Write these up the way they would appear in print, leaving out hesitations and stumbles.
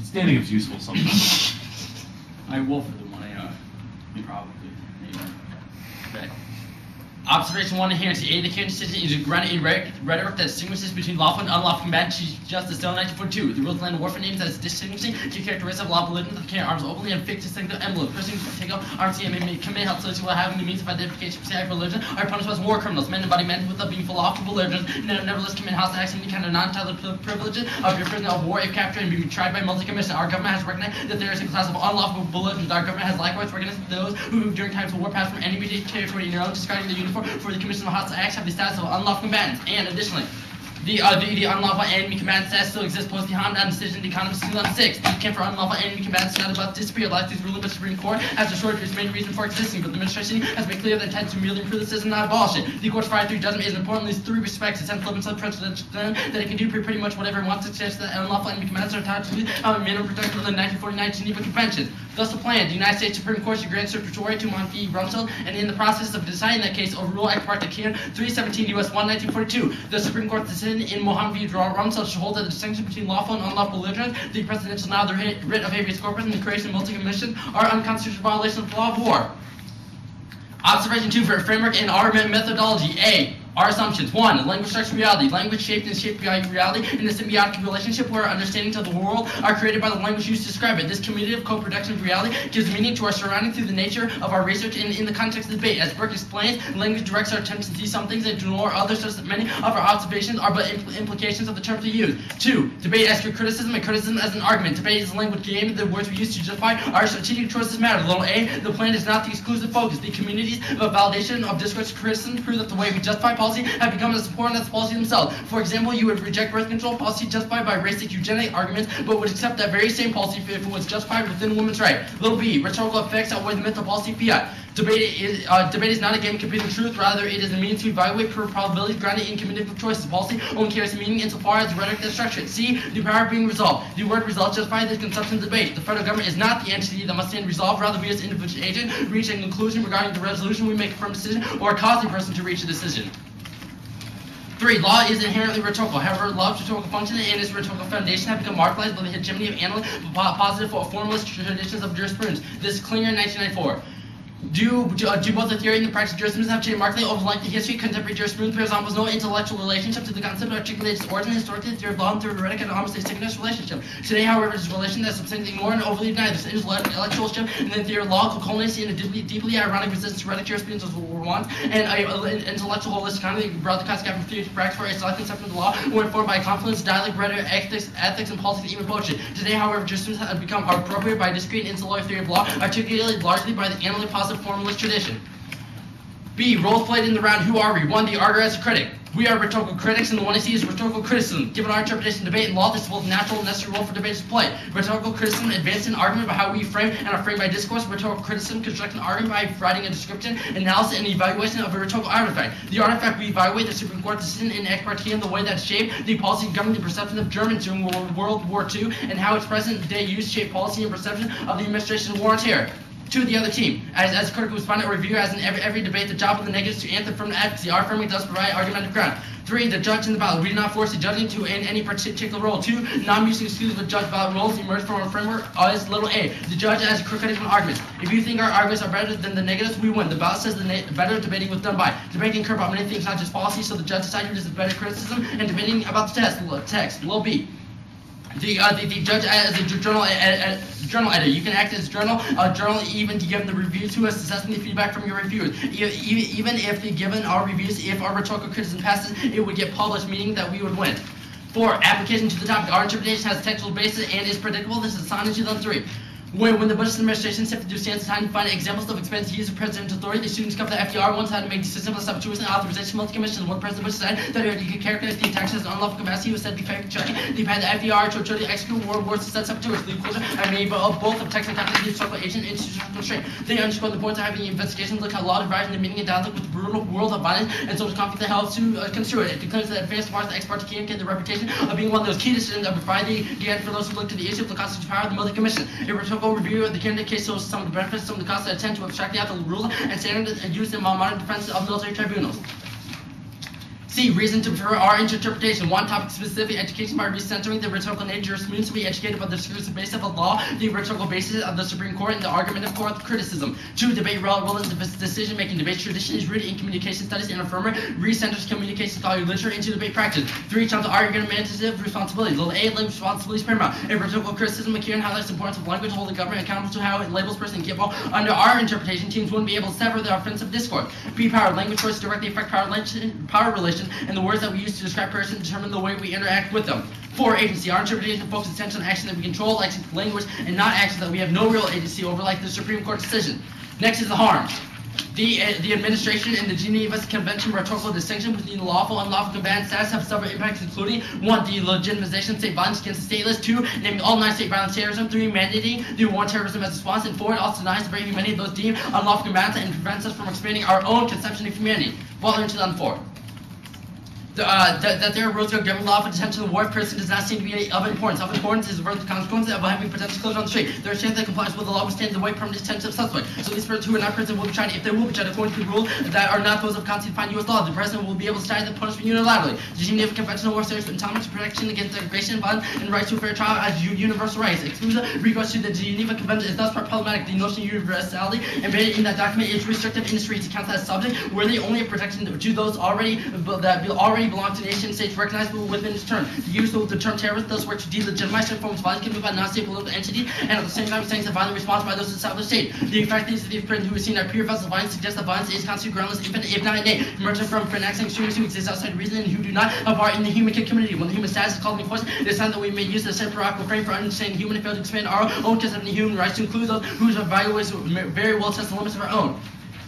So standing up's useful sometimes. I will for the one probably. Maybe. Okay. Observation 1 inherently. A. The Karen decision is grounded in rhetoric that distinguishes between lawful and unlawful combat. Justice still 1942. The rules of land and warfare names as distinguishing two characteristics of lawful belligerents that carry arms openly and fixed single envelope. Persons who take up arms and may commit hostility while having the means of identification for act religion are punished as war criminals. Men and body men without being full lawful belligerents nevertheless commit hostile acts and any kind of non-entitled privileges of your prisoner of war if captured and be tried by multi-commission. Our government has recognized that there is a class of unlawful belligerents. Our government has likewise recognized those who during times of war pass from any territory in their own discarding the uniform for the commission of hostile acts have the status of unlawful combatants. And additionally, the unlawful enemy combatant status still exists post the Hamdan decision in Economist 2006. The camp for unlawful enemy combatants is not about to disappear. Like these ruling by the Supreme Court has assured its main reason for existing, but the administration has made clear that it intends to merely improve the system, not abolish it. The court's Friday 3 judgment is important in these three respects. It sends limits on the president that it can do pretty much whatever it wants. It suggests that unlawful enemy combatants are entitled to minimum protection of the 1949 Geneva Convention. Thus, the plan: the United States Supreme Court should grant certiorari to Monty Rumsfeld, and in the process of deciding that case, overrule Ex parte Karen 317 U.S. 1 1942. The Supreme Court's decision in Mohammed v. Rumsfeld should hold that the distinction between lawful and unlawful belligerents, the presidential denial of the writ of habeas corpus, and the creation of multi-commission are unconstitutional violations of the law of war. Observation 2 for a framework and our methodology. A. Our assumptions. 1. Language structures reality. Language shaped and shaped by reality in a symbiotic relationship where understandings of the world are created by the language used to describe it. This commutative co-production of reality gives meaning to our surroundings through the nature of our research and in the context of debate. As Burke explains, language directs our attempts to see some things and to ignore others, such that many of our observations are but implications of the terms we use. 2. Debate as criticism and criticism as an argument. Debate is a language game. The words we use to justify our strategic choices matter. Little a. The plan is not the exclusive focus. The communities of validation of discourse criticism prove that the way we justify policy have become as important as policy themselves. For example, you would reject birth control policy justified by racist eugenic arguments, but would accept that very same policy if it was justified within women's right. Little b. Rhetorical effects outweigh the mental policy fiat. Debate is not a game competing with truth. Rather, it is a means to evaluate probabilities grounded in commutative choices. Policy only carries meaning insofar as the rhetoric that structures it. C. The power being resolved. The word result justifies the consumption of debate. The federal government is not the entity that must stand resolved. Rather, we as individual agent reach a conclusion regarding the resolution. We make a firm decision or cause a person to reach a decision. 3. Law is inherently rhetorical. However, law's rhetorical function and its rhetorical foundation have become marginalized by the hegemony of analytic, positive, formalist traditions of jurisprudence. This is Klinger in 1994. Do both the theory and the practice of jurisprudence have changed markedly over lengthy history? Contemporary jurisprudence bears almost no intellectual relationship to the concept articulates its origin. Historically, the theory of law and theoretic and almost a synchronous relationship. Today, however, this relation that substantially ignored and overly denied. This intellectual shift and the theory of law culminates in a deeply ironic resistance to rhetoric jurisprudence as were once, and an intellectual holistic kind of brought the concept gap from theory to practice for a select conception of the law were informed by confluence, dialect, rhetoric, ethics, and politics, even poetry. Today, however, jurisprudence has become appropriated by a discrete and insular theory of law, articulated largely by the analytic, positive, formalist tradition. B. Roles played in the round. Who are we? 1. The arguer as a critic. We are rhetorical critics, and the one I see is rhetorical criticism. Given our interpretation of debate and law, this is both natural and necessary role for debaters to play. Rhetorical criticism advances an argument about how we frame and are framed by discourse. Rhetorical criticism constructs an argument by providing a description, analysis, and evaluation of a rhetorical artifact. The artifact we evaluate the Supreme Court decision in ex parte and the way that shaped the policy governing the perception of Germans during World War II, and how its present-day use shaped policy and perception of the administration's war on terror. 2. The other team. As a critical respondent or reviewer, as in every debate, the job of the negatives to answer from the advocacy. Our framing does provide argumentative ground. 3. The judge in the ballot. We do not force the judge into any particular role. 2. Non-mutually exclusive judge ballot roles emerge from our framework as little a. The judge as critical arguments. If you think our arguments are better than the negatives, we win. The ballot says the better debating was done by. Debate can care about many things, not just policy, so the judge decides who does better criticism and debating about the text. Little b. The judge as a journal editor. You can act as journal even to give the review to us, assessing the feedback from your reviewers. Even if given our reviews, if our rhetorical criticism passes, it would get published, meaning that we would win. 4. Application to the topic. Our interpretation has a textual basis and is predictable. This is signed in 2003. When the Bush administration sifted through stance time to find examples of expensive use of presidential authority, the students covered that FDR once had to make decisions about substitution and authorization multi-commission. When President Bush said that he could characterize the attacks as unlawful capacity, he was said to be fact-checking. They had the FDR to truly execute world wars to set saboteurs. The closure and made both of Texas and Catholic historical agent and institutional constraint. They underscored the point of having investigations look how law divides the meaning and dialogue with the brutal world of violence and social conflict that helps to construe it. It declares that advanced parts of the ex parte can get the reputation of being one of those key decisions that provide the end for those who look to the issue of the constitutional power of the multi-commission. A rhetorical review of the candidate case shows some of the benefits, some of the costs that attend to abstractly out the rules and standards and used in modern defense of military tribunals. C. C. Reason to prefer our interpretation. 1. Topic-specific education by recentering the rhetorical nature. Jurisprudence to be educated about the discursive basis of the law, the rhetorical basis of the Supreme Court, and the argument of court criticism. 2. Debate relevant decision-making. Debate tradition is rooted in communication studies and affirmer recenters communication scholarly literature into debate practice. 3. Terms of argumentative responsibility. A. Language responsibility is paramount. A rhetorical criticism. McKeon highlights the importance of language holding government accountable to how it labels person capable. Under our interpretation, teams wouldn't be able to sever the offensive discourse. B. Power. Language choices directly affect power relations, and the words that we use to describe persons determine the way we interact with them. 4. Agency. Our interpretation focuses attention on action that we control, like language, and not actions that we have no real agency over, like the Supreme Court decision. Next is the harm. The administration and the Geneva Convention rhetorical distinction between the lawful and unlawful combatant status have several impacts, including 1. The legitimization of state violence against the stateless. 2. Naming all non-state violence terrorism. 3. Mandating the war on terrorism as a response. And 4. It also denies the very humanity of those deemed unlawful combatants and prevents us from expanding our own conception of humanity. Butler in 2004. That there arose a governing law for detention of the war person does not seem to be of importance. Of importance is the consequence of having potential closure on the street. There is a chance that complies with the law withstands the way permanent detention of suspect. So these persons who are not present will be tried if they will be tried according to the rule that are not those of constituted U.S. law. The president will be able to decide the punishment unilaterally. The Geneva Convention of War serves atomic protection against degradation and violence and rights to a fair trial as universal rights. Exclusive recourse to the Geneva Convention is thus problematic. The notion of universality embedded in that document is restrictive industries to count as subject, worthy only of protection to those already belong to nations. States recognizable within its term. The use of the term terrorist thus works to delegitimize certain forms of violence committed by non-state political entities, and at the same time saying that violent response by those inside the state. The fact is that these persons who have seen that pure vessels of violence suggest that violence is constituted groundless, if not innate, emerging from annexing extremists who exist outside reason and who do not have part in the human community. When the human status is called into question, it is time that we may use the separate frame for understanding human and fail to expand our own concept of human rights to include those whose values very well test the limits of our own.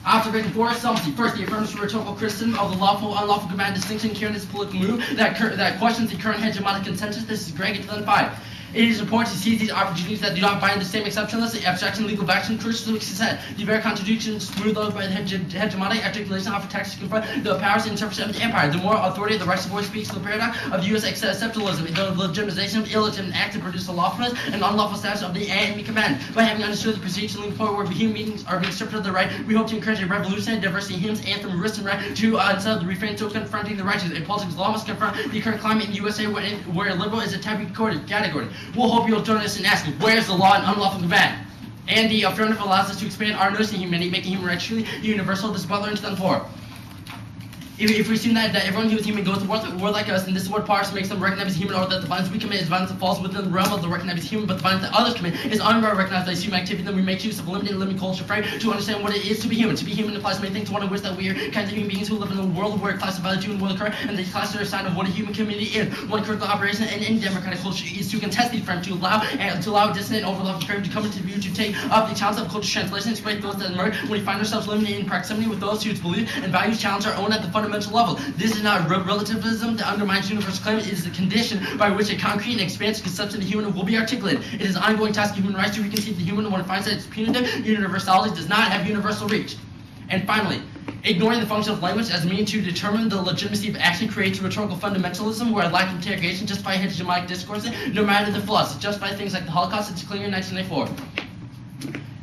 Observation 4, subtlety. First, the affirmative rhetorical criticism of the lawful, unlawful combatant distinction current is political move that questions the current hegemonic consensus. This is Greg in 2005. It is important to seize these opportunities that do not bind the same exceptionless, abstraction, legal action, criticism, said. The very contradictions smooth those by the hegemonic articulation offer tactics to confront the powers and interpretation of the empire. The moral authority of the rights of voice speaks to the paradox of the U.S. exceptionalism, the legitimization of illegitimate acts to produce the lawfulness and unlawful status of the enemy combatant. By having understood the procedure leading forward where human beings are being stripped of the right, we hope to encourage a revolutionary diversity hymns, anthem, risk, and right to instead of the refrain to confronting the righteous. A politics law must confront the current climate in the USA where liberal is a taboo category. We'll hope you'll join us in asking, where's the law and unlawful combatant? And the affirmative allows us to expand our notion of humanity, making human rights truly universal. This is Butler in 2004. If we assume that everyone who is human goes to war like us, and this is what parts makes them recognize as human, or that the violence we commit is violence that falls within the realm of the recognized as human, but the violence that others commit is unrecognized as human activity, then we make use of a limited and living culture frame to understand what it is to be human. To be human implies many things. One of which that we are kinds of human beings who live in a world where class of value and will occur, and these classes are a sign of what a human community is. One critical operation in any democratic culture is to contest these frames, to allow a dissident overlapping frame to come into view, to take up the challenge of culture translation, explain those that emerge when we find ourselves living in proximity with those whose beliefs and values challenge our own at the fundamental level. This is not relativism that undermines universal claim. It is the condition by which a concrete and expansive conception of the human will be articulated. It is an ongoing task of human rights to reconceive the human when it finds that its punitive universality does not have universal reach. And finally, ignoring the function of language as a means to determine the legitimacy of action creates rhetorical fundamentalism where a lack of interrogation justifies hegemonic discourse, no matter the flaws. It justifies things like the Holocaust. It's clear in 1994.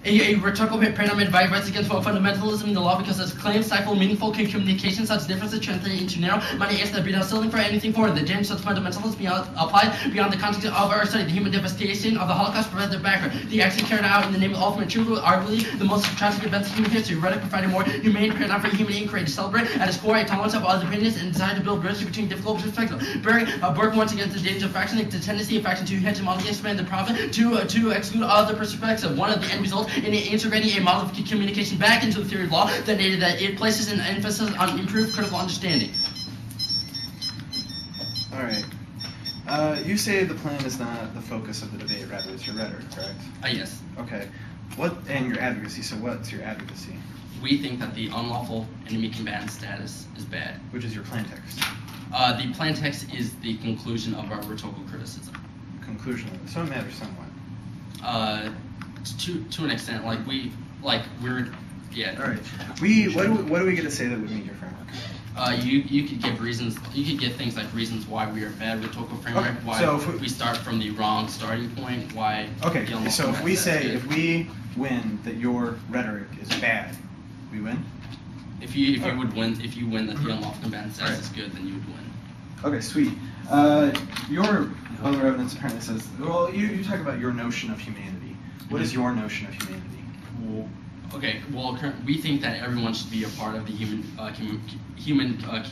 A rhetorical paradigm advises against fundamentalism in the law because its claims stifle meaningful communication. Such differences translate into narrow-minded answers that be not selling for anything forward. The danger such fundamentalism applied beyond the context of our study. The human devastation of the Holocaust provides their background. The action carried out in the name of ultimate truth were arguably the most tragic events of human history. Rhetoric provided a more humane paradigm for human inquiry to celebrate at its core a tolerance of other opinions and desire to build bridges between difficult perspectives. Burke once against the danger of faction, the tendency of faction to hegemonically expand the profit to exclude other perspectives. One of the end results in integrating a model of communication back into the theory of law that it places an emphasis on improved critical understanding. All right. You say the plan is not the focus of the debate, rather it's your rhetoric, correct? Yes. Okay. And your advocacy. So what's your advocacy? We think that the unlawful enemy combatant status is bad. Which is your plan text? The plan text is the conclusion of our rhetorical criticism. Conclusion. So it matters somewhat. To an extent, yeah. All right. What do we get to say that would meet your framework? You could give reasons. You could give things like reasons why we are bad rhetorical framework. Okay, why so we start from the wrong starting point. Why? Okay. So if we say if we win that your rhetoric is bad, we win. If you win that the unlawful combatant status is good, then you would win. Okay, sweet. Your other evidence apparently says, well, you talk about your notion of humanity. What is your notion of humanity? Okay, well, we think that everyone should be a part of the human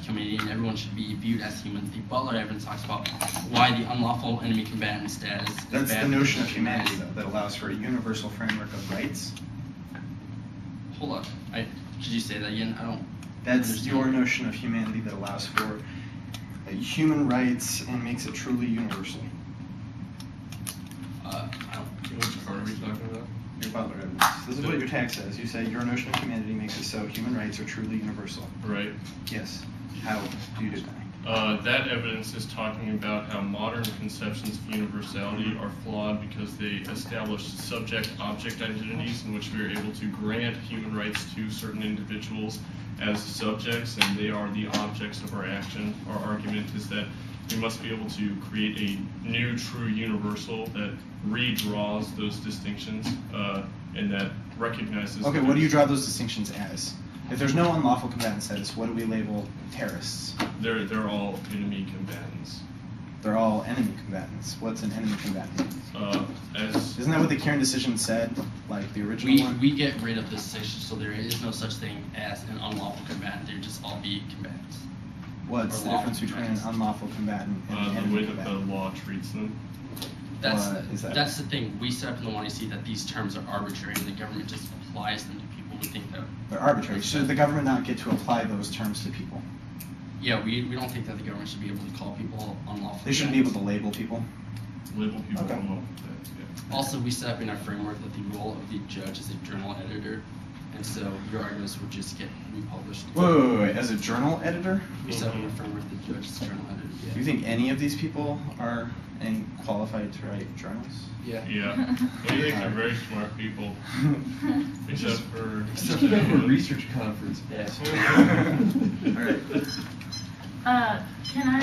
community, and everyone should be viewed as humans. The Butler evidence talks about why the unlawful enemy combatant status is That's bad the notion of for humanity, though, that allows for a universal framework of rights. Hold up, could you say that again? I don't. That's understand. your notion of humanity that allows for human rights and makes it truly universal. I don't. Which part are we talking about? Your Butler evidence. This is what your text says. You say your notion of humanity makes it so human rights are truly universal. Right. Yes. How do you do that? That evidence is talking about how modern conceptions of universality are flawed because they establish subject-object identities in which we are able to grant human rights to certain individuals as subjects, and they are the objects of our action. Our argument is that we must be able to create a new true universal that redraws those distinctions and that recognizes. Okay, what do you draw those distinctions as? If there's no unlawful combatant status, what do we label terrorists? They're all enemy combatants. They're all enemy combatants. What's an enemy combatant? Isn't that what the Kieran decision said? Like the original one? We get rid of this section, so there is no such thing as an unlawful combatant. They're just all be combatants. What's the difference between an unlawful combatant and an The enemy way that the combatant? law treats them. That's What is that? that's the thing. We set up in the 1AC that these terms are arbitrary, and the government just applies them to people who think that. They're arbitrary. Should the government not get to apply those terms to people? Yeah, we don't think that the government should be able to call people unlawful. They shouldn't be able to label people. Label people Okay. unlawful combatants, yeah. Also, we set up in our framework that the role of the judge is a journal editor, and so your arguments would just get republished. Wait. As a journal editor? We set up in our framework the judge is a journal editor. Yeah. Do you think any of these people are qualified to write journals? Yeah. Yeah. We think they're very smart people, except for research conference. Yeah. All right. Can I